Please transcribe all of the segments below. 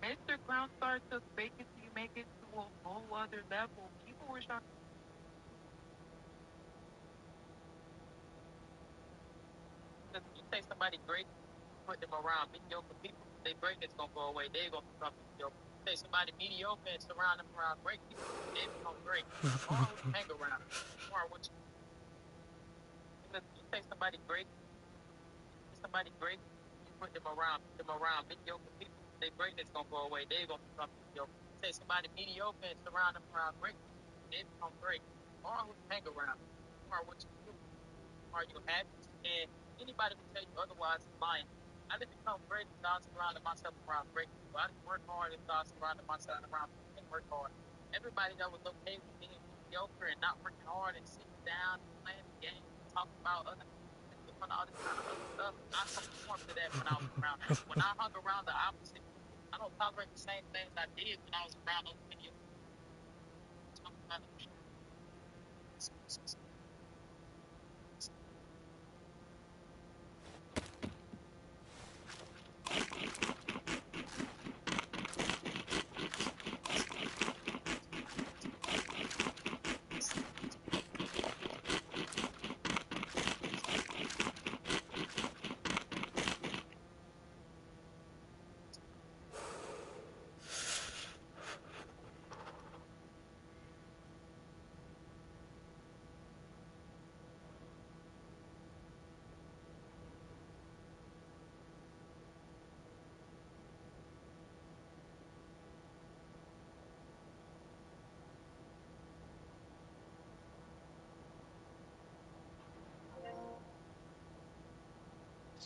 Instagram started to fake it till you make it to a whole other level. People were trying. You say somebody great, put them around mediocre people. They greatness gonna go away. They gonna become mediocre. You say somebody mediocre and surround them around great people. They become great. Or who you hang around. Or what you say somebody great, you put them around mediocre people. Their greatness gonna go away. They gonna become mediocre. You say somebody mediocre and surround them around great people. They become great. Or who you hang around. Or what you do. Are you happy? And anybody who tell you otherwise is lying. I didn't become great without surrounding myself around great people. I didn't work hard without surrounding myself around people that work hard. Everybody that was okay with being mediocre and not working hard and sitting down and playing the game, talking about other and doing all this kind of other stuff, I conformed to that when I was around that. When I hung around the opposite, I don't tolerate the same things I did when I was around those mediocre.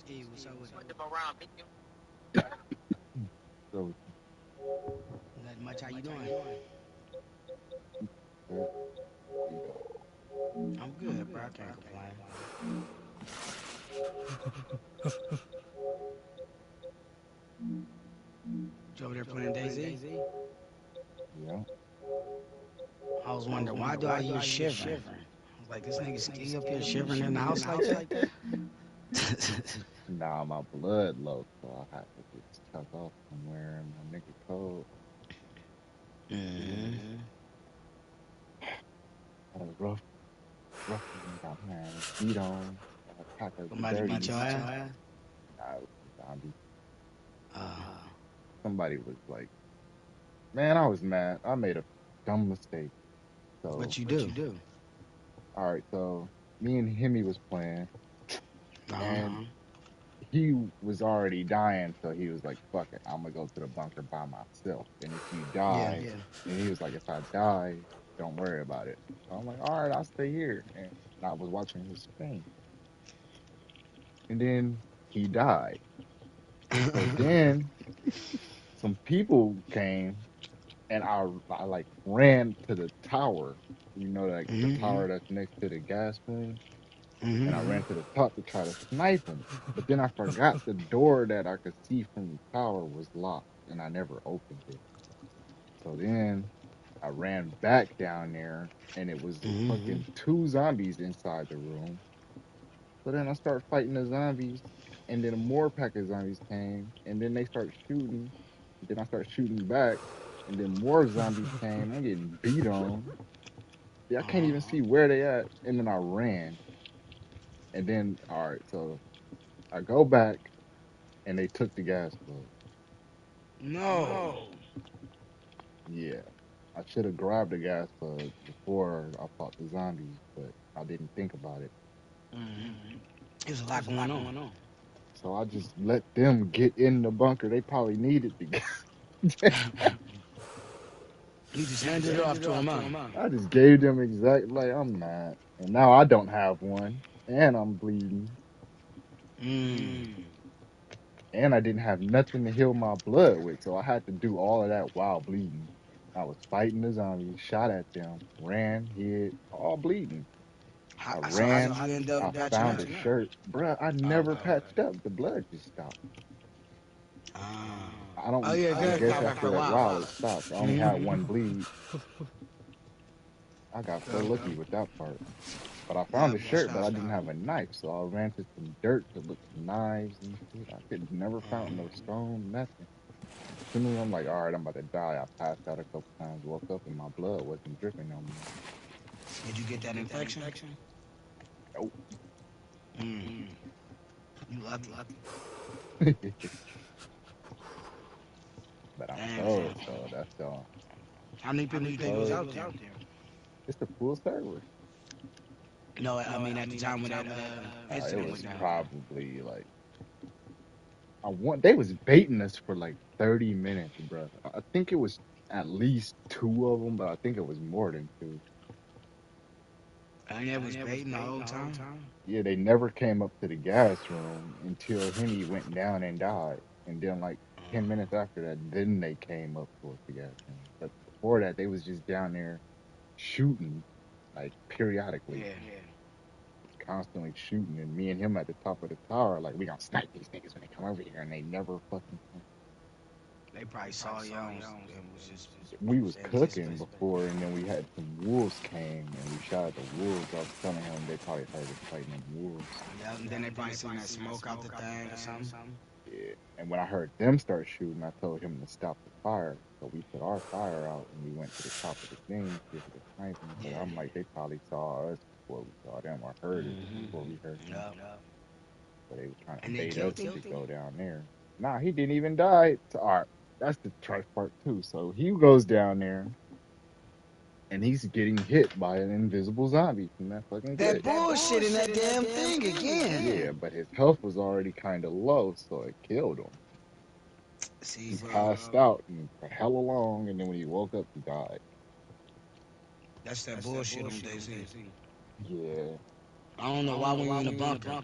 Hey, what's up with Put them around mediocre. So, you? Not much. How you doing? I'm good, bro. I can't complain. You over there playing DayZ? yeah. I was wondering why do I hear shivering? I was like, this nigga ski up here shivering in the house like that? Nah, my blood low, so I had to just tuck off somewhere in my nigga cold. Mm-hmm. Had a rough one got my ass beat on. Pack of Somebody beat dirty. your ass? Nah, it was a zombie. Uh, Somebody was like, man, I was mad. I made a dumb mistake. So, what you do? all right, so me and Hemi was playing, Uh-huh. and he was already dying, so he was like, fuck it, I'm gonna go to the bunker by myself. And if you Yeah. die, and he was like, if I die, don't worry about it. So I'm like, all right, I'll stay here. And I was watching his screen. And then he died. So then some people came and I like ran to the tower, like the Mm-hmm. tower that's next to the gas room. And Mm-hmm. I ran to the top to try to snipe him. But then I forgot the door that I could see from the tower was locked and I never opened it. So then I ran back down there and it was Mm-hmm. fucking two zombies inside the room. So then I start fighting the zombies and then a more pack of zombies came and then they start shooting. And then I start shooting back and then more zombies came. I'm getting beat on. Yeah, I can't even Uh-huh. see where they at. And then I ran. And then, all right, so I go back and they took the gas plug. No. Yeah. I should have grabbed the gas plug before I fought the zombies, but I didn't think about it. Mm-hmm. There's a lot going on. So I just let them get in the bunker. They probably needed the gas. You just handed it off to him, huh? I just gave them exact like I'm mad. And now I don't have one. And I'm bleeding. Mm. And I didn't have nothing to heal my blood with. So I had to do all of that while bleeding. I was fighting the zombies, shot at them, ran, hid, all bleeding. I So how did ran. you end up I patching found up? a shirt. Bruh, I Oh, never okay. patched up. The blood just stopped. Ah. I Oh don't, yeah, I good guess pop after after a a while. while it stopped. I only had Mm-hmm. one bleed. I got so Yep. lucky with that part. But I found a Yep. That's shirt, but right. I didn't have a knife. So I ran to some dirt to look for knives and shit. I could never found no stone, nothing. soon as I'm like, all right, I'm about to die, I passed out a couple times, woke up, and my blood wasn't dripping no more. Did you get that infection? Nope. Mm. You lucky. But I'm Damn. told, so that's all. How many people you think was out there? It's the full server. No, I mean at the time when that It incident was went down. probably like they was baiting us for like 30 minutes, bro. I think it was at least two of them, but I think it was more than two. And it was baiting the whole time. Yeah, they never came up to the gas room until Henny went down and died. And then like 10 minutes after that, then they came up towards the gas room. But before that, they was just down there shooting, like periodically, Yeah. constantly shooting. And me and him at the top of the tower, like, we gonna snipe these niggas when they come over here. And they never fucking came. They probably saw young and was just We was cooking anticipating. before, and then we had some wolves came, and we shot at the wolves. I was telling him they probably heard us fighting them wolves. Yeah, and then they probably seen that smoke out the thing or something. Yeah. And when I heard them start shooting, I told him to stop the fire. So we put our fire out, and we went to the top of the thing to see if we could snipe them. But I'm like, they probably saw us before we saw them, or heard us before we heard them. So they were trying to bait us to go down there. Nah, he didn't even die. All right, that's the trife part too. So he goes down there, and he's getting hit by an invisible zombie from that fucking That glitch. bullshit in that damn thing again. Yeah, but his health was already kind of low, so it killed him. See, He bro, passed out and for hella long, and then when he woke up, he died. that's that bullshit on DayZ. Yeah, I don't know why we were in the bunker.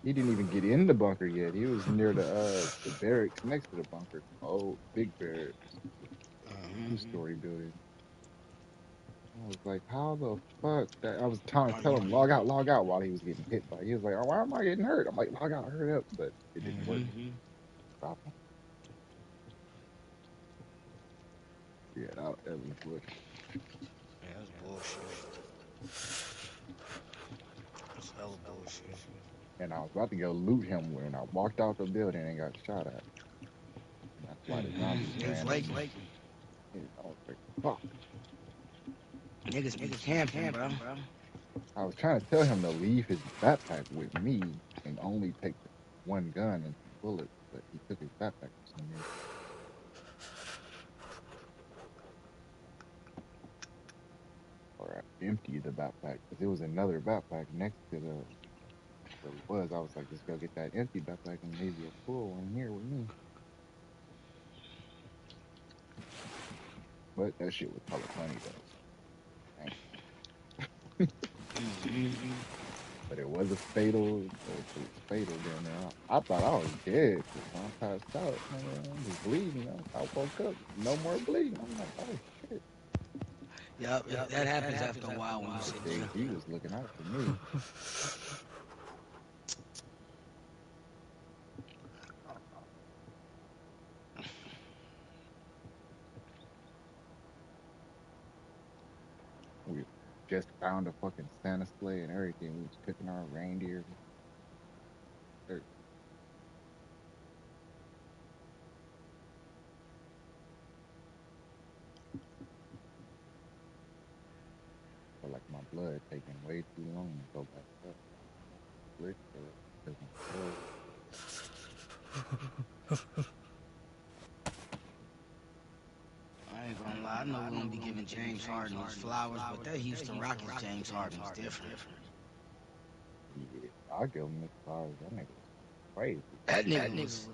he didn't even get in the bunker yet. He was near the barracks next to the bunker. Oh, big barracks, two-story building. I was like, how the fuck? That I was trying to tell him log out while he was getting hit by. He was like, oh, why am I getting hurt? I'm like, log out, hurry up, but it didn't work. Stop him. Yeah, that was bullshit. Yeah, that's bullshit. That's hella bullshit. And I was about to go loot him when I walked out the building and got shot at. And that's why the zombies It was ran late. up. I was like, fuck. Niggas be camping, bro. I was trying to tell him to leave his backpack with me and only take one gun and some bullets, but he took his backpack for some reason. Or I emptied the backpack because there was another backpack next to the where he was. I was like, just go get that empty backpack and leave your full one here with me. But that shit was hella funny though. But it was a fatal. It was fatal down there. I thought I was dead when I passed out. Man, I was bleeding. I woke up, no more bleeding. I'm like, oh shit. Yep, that happens after a while when you sit Days, he was looking out for me. We just found a fucking Santa sleigh and everything. We was cooking our reindeer. Feel like my blood taking way too long to go back up. Glitch, because I ain't gonna lie, I know we don't be giving James Harden his flowers, but that Houston Rockets James Harden's different. yeah, I'll give him this flowers. That nigga was crazy. That nigga was,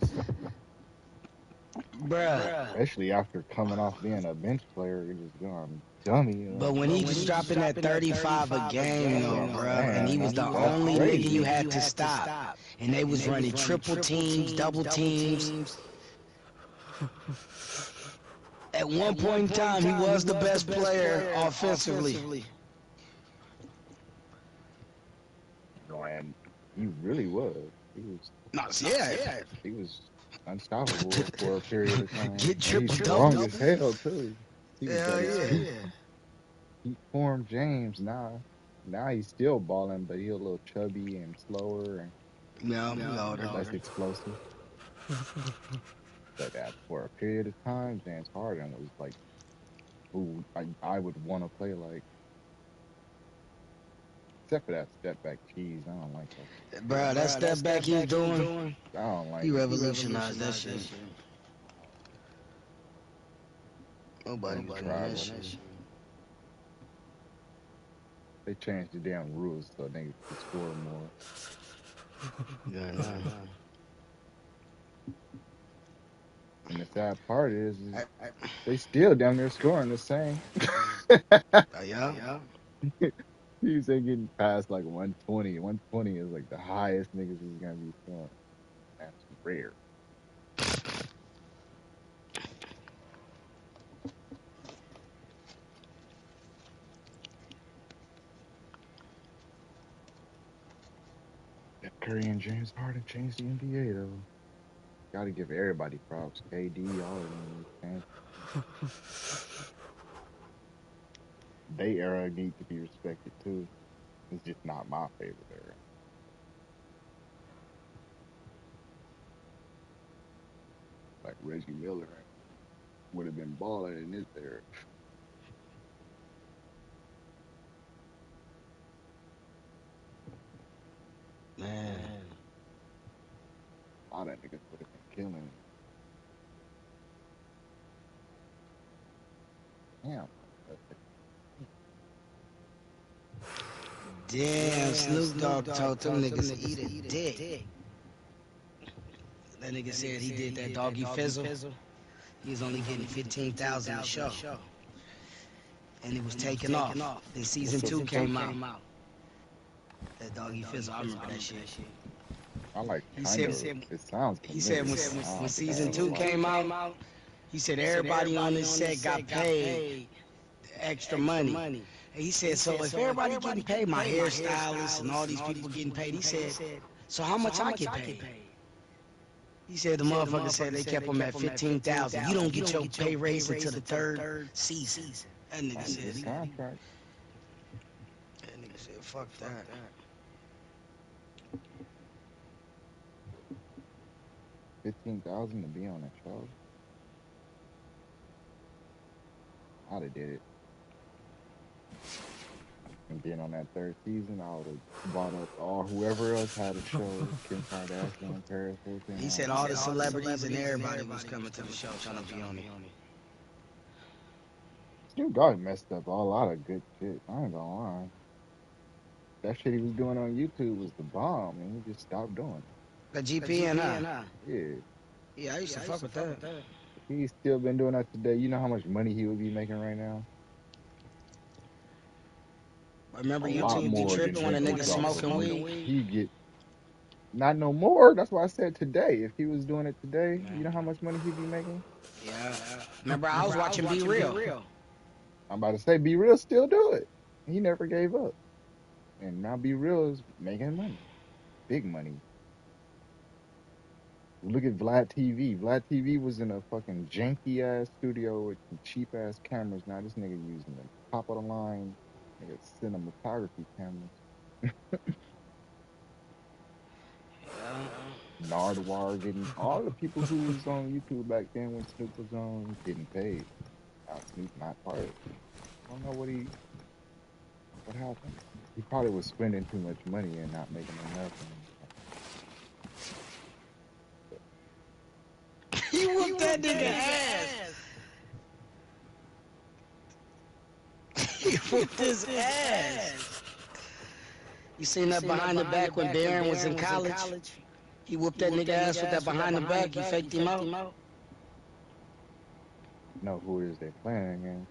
bruh. Especially after coming off being a bench player, he was going dummy. But when he was dropping that 35 a game, though, bruh, and he was the only nigga you had to stop, and they was running triple teams, double teams. At one point in time, he was the best player offensively. And he really was. He was. Yeah. He was unstoppable for a period of time. Get And triple he's strong double. as hell too. He was Hell like yeah. peak form James now. Now he's still balling, but he's a little chubby and slower and No, he older. less explosive. But for a period of time, James Harden was like who I would want to play like, except for that step back cheese. I don't like that shit. Bro, that step back he was doing, I don't he like it. revolutionized that shit. Nobody was doing that shit. They changed the damn rules so niggas could score more. Yeah, nah. And the sad part is they still down there scoring the same. Yeah. He's getting past like 120. 120 is like the highest niggas is gonna be scoring. That's rare. Steph Curry and James Harden changed the NBA though. Got to give everybody props. KD, all of them. They era need to be respected too. It's just not my favorite era. Like Reggie Miller would have been balling in this era. Man. All that niggas would have been killing. Damn. Damn, Snoop Dogg told them niggas to eat a dick. That nigga said he did that doggy fizzle. He was only getting 15,000 a show. And it was taking off. Then season 2 came out. That doggy fizzle, I remember that shit. I like He kind said, of. It sounds. he said when season 2 came out, he said everybody on this set got paid extra money. And he said, so if everybody getting paid, my hairstylist and all these people getting paid, he said, so how much I get paid? He said the motherfucker said they kept him at 15,000. You don't get your pay raise until the third season. That nigga said, contract. That nigga said, fuck that. 15,000 to be on a show. I'd have did it. And then on that third season, I would have bought up all whoever else had a show. Kim Kardashian, Paris Hilton. He said all the celebrities and everybody was coming to the show trying to be on it. Snoop Dogg messed up a lot of good shit. I ain't gonna lie. That shit he was doing on YouTube was the bomb, and he just stopped doing it. The GPN, huh? Yeah. Yeah, I used to fuck with that. He's still been doing that today. You know how much money he would be making right now? Remember YouTube be tripping when a nigga smoking weed? He get not no more. That's why I said today. If he was doing it today, you know how much money he'd be making? Yeah. Remember I was watching Be Real. I'm about to say Be Real still do it. He never gave up. And now Be Real is making money. Big money. Look at Vlad TV. Vlad TV was in a fucking janky ass studio with cheap ass cameras. Now this nigga using the top of the line nigga cinematography cameras. Nardwar getting all the people who was on YouTube back then when Snoop was on getting paid. Now Snoop not part of it. I don't know what happened. He probably was spending too much money and not making enough. He whooped that nigga ass. He whooped his ass. You seen that behind the back when Darren was in college? He whooped that nigga ass with that behind the back. He faked him out. Know who it is they playing against?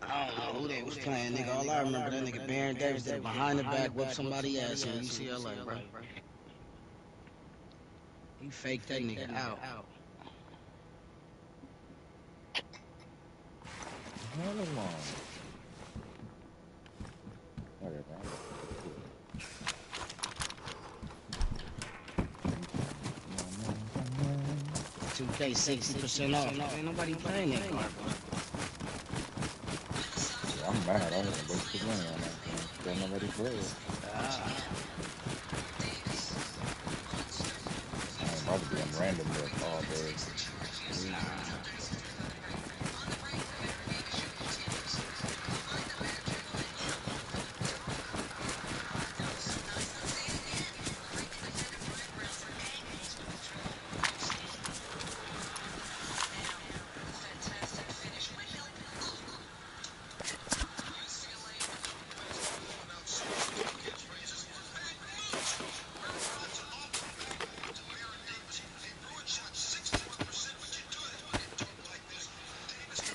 I don't know who they was playing, nigga. All I remember that nigga Baron Davis did behind the back, whooped somebody ass in UCLA, bro. He faked that nigga out. Hell along. Whatever. 2K 60% off. Ain't nobody playing that card, bro. Yeah, I'm mad. I didn't waste the money on that thing. Don't nobody play it. I ain't about to be in randomness all day. Nah.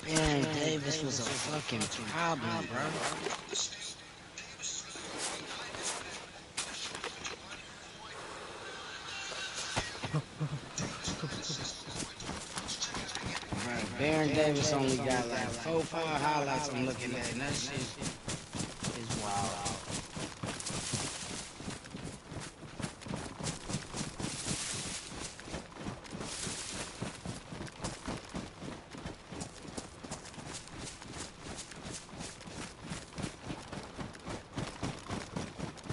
Baron Davis was a fucking problem, bro. Bro, Baron Davis only got like 4, 5 highlights I'm looking at, and that shit is wild.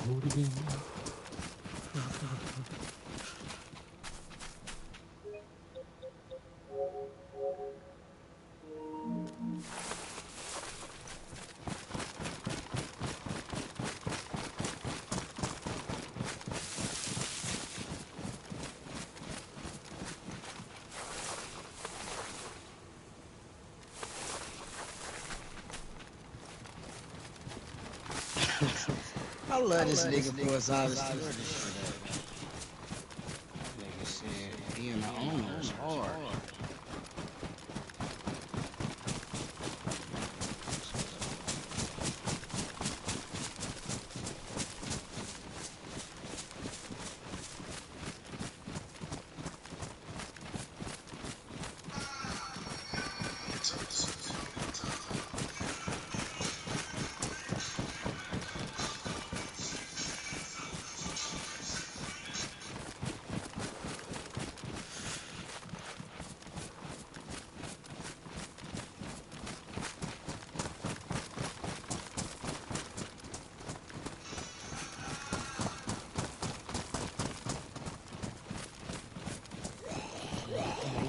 Hold it in. I love this nigga for his honesty. Where this shit at? Nigga said being the owner is hard.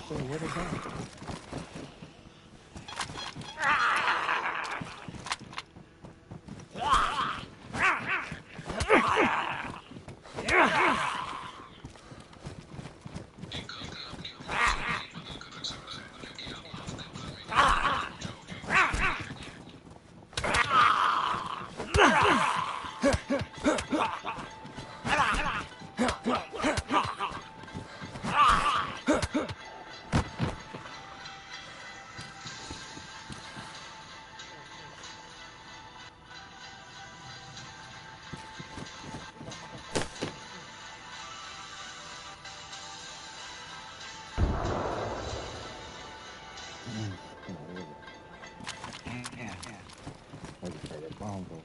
What is that? I just heard a bomb go.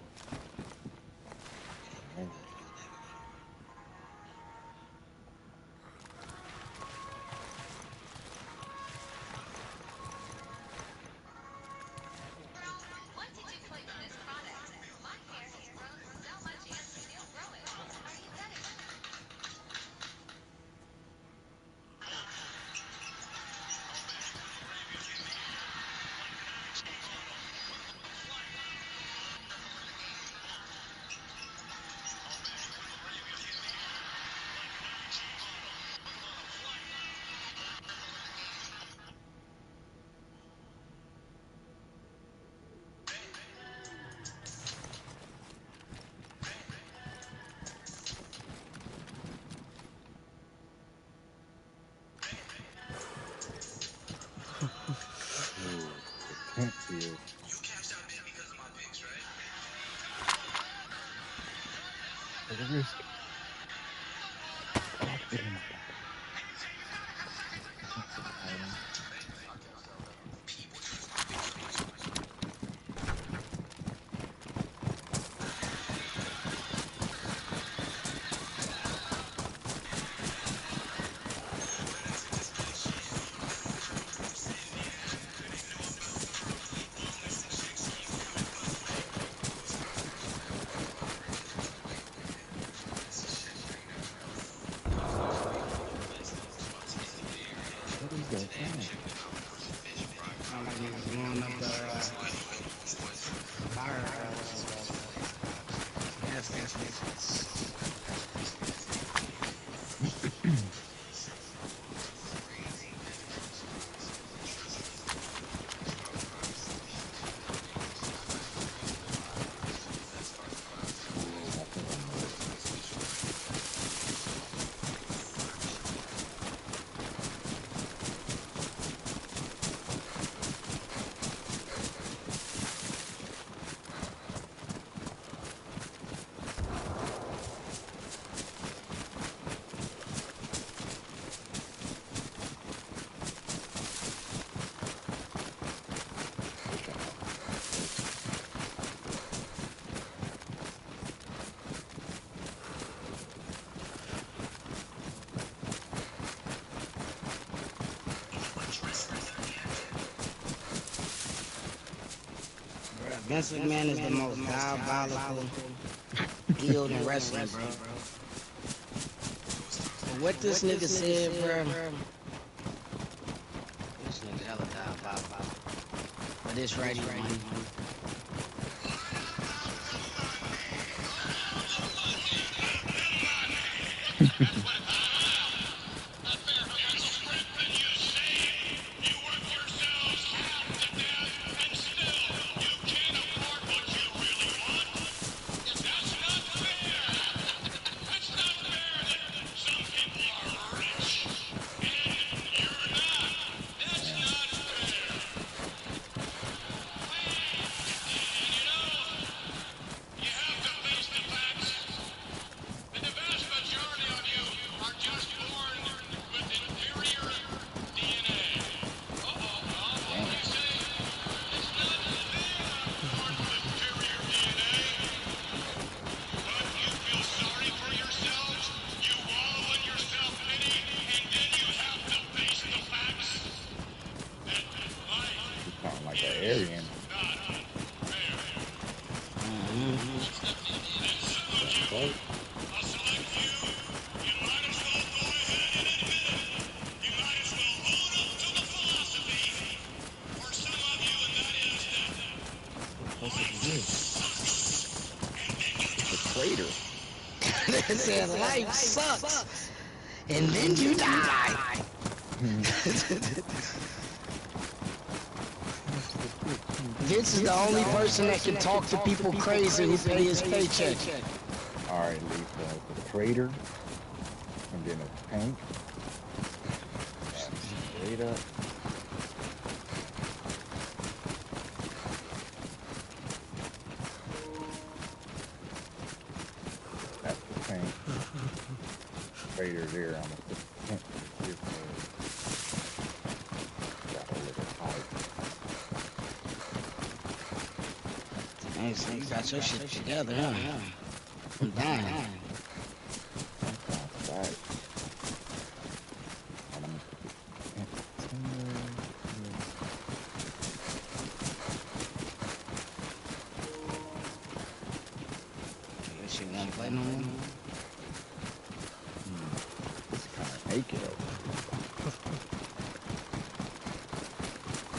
Ooh, the tent here. Take a risk. Oh, get in my pocket. Sound like niggas blowing up the fire, gas station. I think I know it. Wish I had my first. Vince McMahon is the most diabolical heel in wrestling, bro. But what this nigga said, bro, this nigga hella diabolical. But this right here, man. Damn. Damn. He sound like an Aryan. That's right. What the fuck is this? The traitor. They said life sucks, and then you die. Vince is the only person that can talk to people crazy who pay his paycheck. All right, Lisa. The traitor, and then a tank. That's straight up. That's the tank. Traitor there. I'm gonna put the tent here. Got a little pipe. Hey, so you got your shit together, huh? I'm dying. Sometimes right. I'm gonna put the tent somewhere here. That shit won't play no more. It's kind of naked over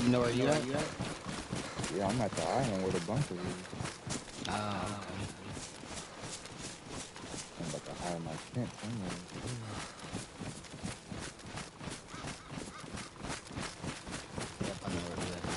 You know where you at? here. Yeah, I'm at the island where the bunker is. Oh, okay. I'm about to hide my tent somewhere. Yep, I know where you at now.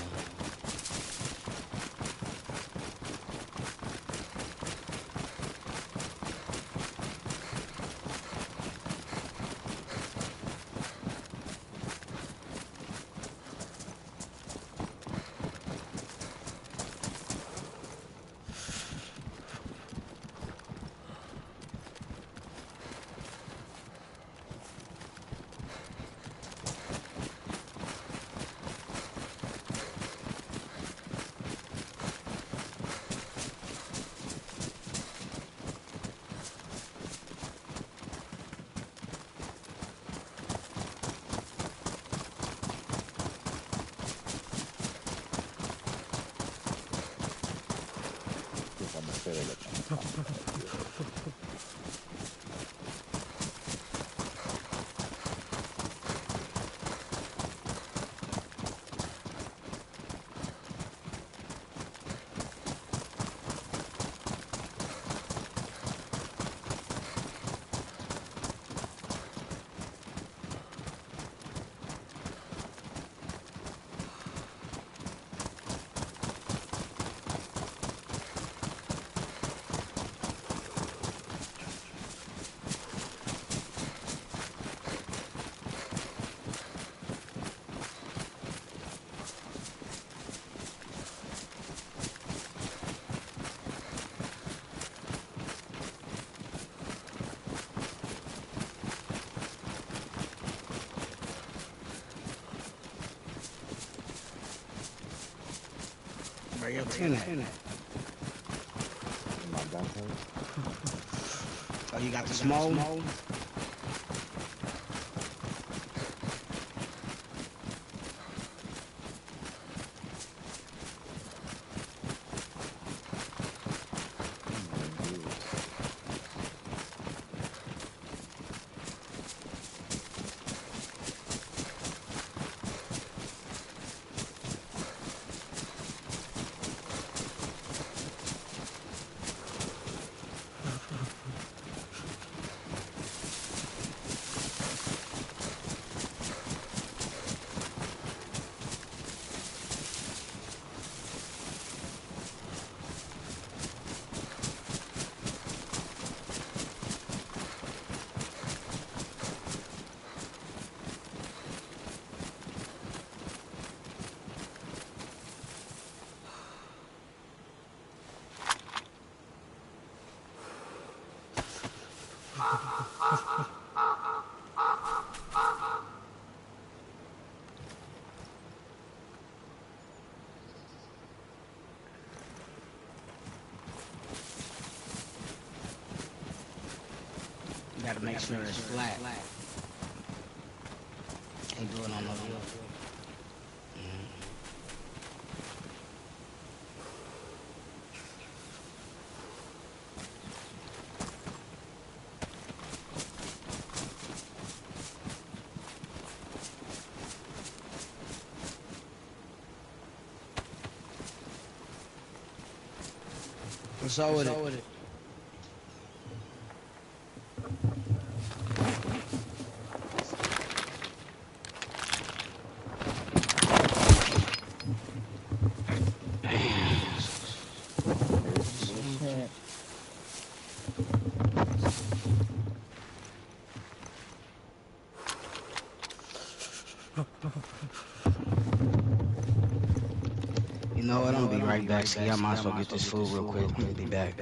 Guess I'm gonna set it up on top of here. Where your tin at? In my backpack. Oh, you got the small one? You gotta make sure it's flat. Can't do it on no hill. What's up with it? You know what? I'm gonna be right back. See, I might as well get this food real quick. Be back.